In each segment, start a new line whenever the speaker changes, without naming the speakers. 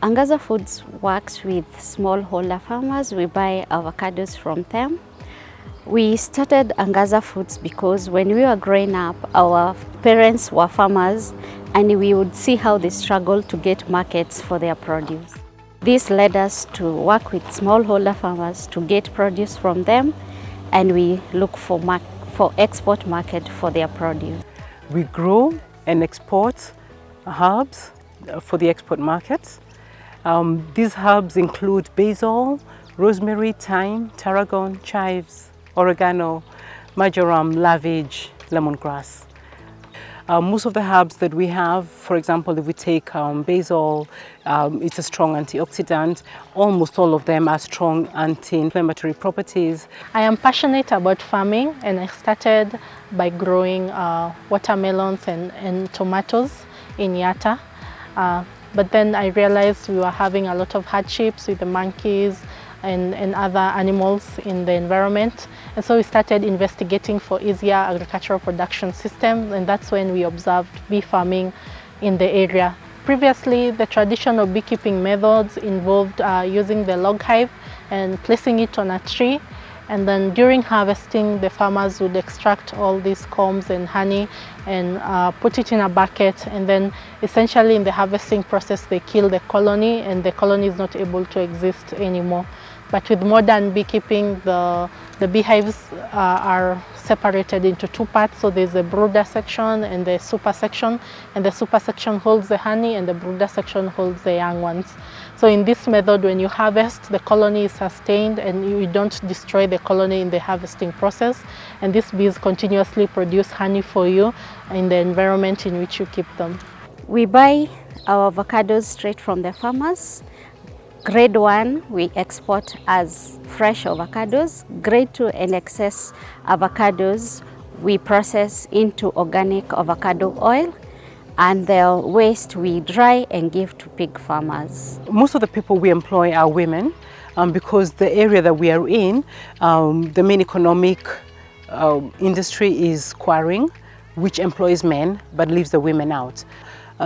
Angaza Foods works with smallholder farmers. We buy avocados from them. We started Angaza Foods because when we were growing up, our parents were farmers and we would see how they struggled to get markets for their produce. This led us to work with smallholder farmers to get produce from them, and we look for export market for their produce.
We grow and export herbs for the export markets. These herbs include basil, rosemary, thyme, tarragon, chives, oregano, marjoram, lavage, lemongrass. Most of the herbs that we have, for example, if we take basil, it's a strong antioxidant. Almost all of them are strong anti-inflammatory properties.
I am passionate about farming, and I started by growing watermelons and tomatoes in Yatta. But then I realized we were having a lot of hardships with the monkeys and other animals in the environment. And so we started investigating for easier agricultural production systems, and that's when we observed bee farming in the area. Previously, the traditional beekeeping methods involved using the log hive and placing it on a tree. And then during harvesting, the farmers would extract all these combs and honey and put it in a bucket. And then essentially in the harvesting process, they kill the colony, and the colony is not able to exist anymore. But with modern beekeeping, the beehives are separated into two parts. So there's the brooder section and the super section. And the super section holds the honey and the brooder section holds the young ones. So in this method, when you harvest, the colony is sustained and you don't destroy the colony in the harvesting process. And these bees continuously produce honey for you in the environment in which you keep them.
We buy our avocados straight from the farmers. Grade 1, we export as fresh avocados. Grade 2 and excess avocados, we process into organic avocado oil. And the waste we dry and give to pig farmers.
Most of the people we employ are women because the area that we are in, the main economic industry is quarrying, which employs men but leaves the women out.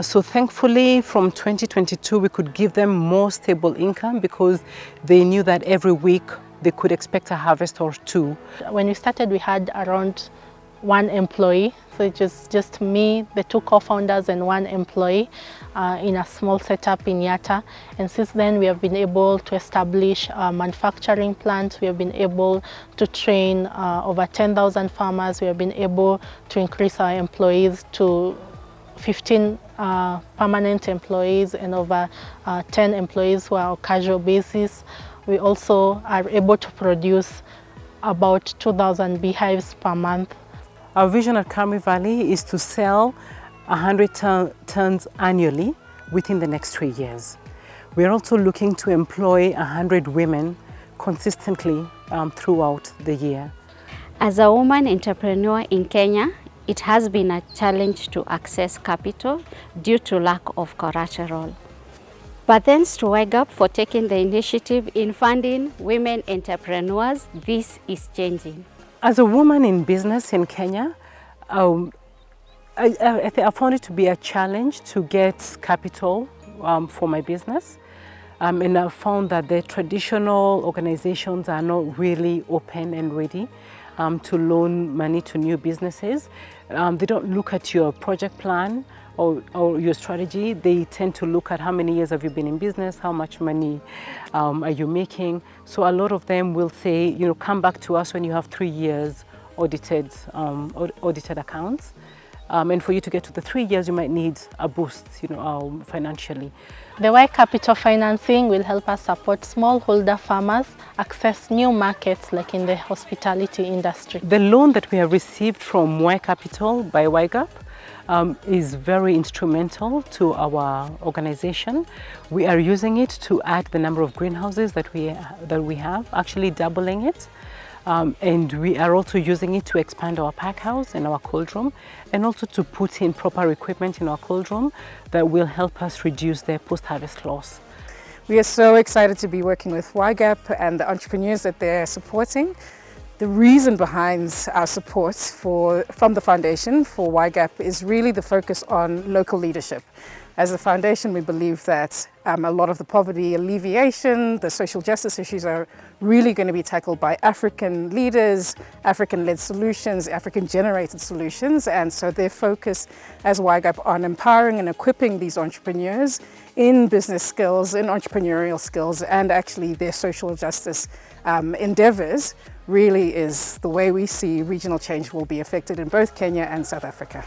So thankfully from 2022 we could give them more stable income because they knew that every week they could expect a harvest or two.
When we started, we had around 1 employee, so it was just me, the 2 co-founders and 1 employee in a small setup in Yatta. And since then we have been able to establish a manufacturing plant. We have been able to train over 10,000 farmers. We have been able to increase our employees to 15 permanent employees and over 10 employees who are on casual basis. We also are able to produce about 2,000 beehives per month.
Our vision at Kami Valley is to sell 100 tons annually within the next 3 years. We are also looking to employ 100 women consistently throughout the year.
As a woman entrepreneur in Kenya, it has been a challenge to access capital due to lack of collateral. But thanks to YGAP for taking the initiative in funding women entrepreneurs, this is changing.
As a woman in business in Kenya, I found it to be a challenge to get capital for my business. And I found that the traditional organizations are not really open and ready to loan money to new businesses. They don't look at your project plan or your strategy. They tend to look at how many years have you been in business, how much money are you making. So a lot of them will say, you know, come back to us when you have 3 years audited accounts. And for you to get to the 3 years, you might need a boost, you know, financially.
The yCapital financing will help us support smallholder farmers access new markets like in the hospitality industry.
The loan that we have received from yCapital by YGAP is very instrumental to our organization. We are using it to add the number of greenhouses that we have, actually doubling it. And we are also using it to expand our pack house and our cold room, and also to put in proper equipment in our cold room that will help us reduce the post-harvest loss.
We are so excited to be working with YGAP and the entrepreneurs that they're supporting. The reason behind our support from the foundation for YGAP is really the focus on local leadership. As a foundation, we believe that A lot of the poverty alleviation, the social justice issues are really going to be tackled by African leaders, African-led solutions, African-generated solutions. And so their focus as YGAP on empowering and equipping these entrepreneurs in business skills, in entrepreneurial skills, and actually their social justice endeavors really is the way we see regional change will be affected in both Kenya and South Africa.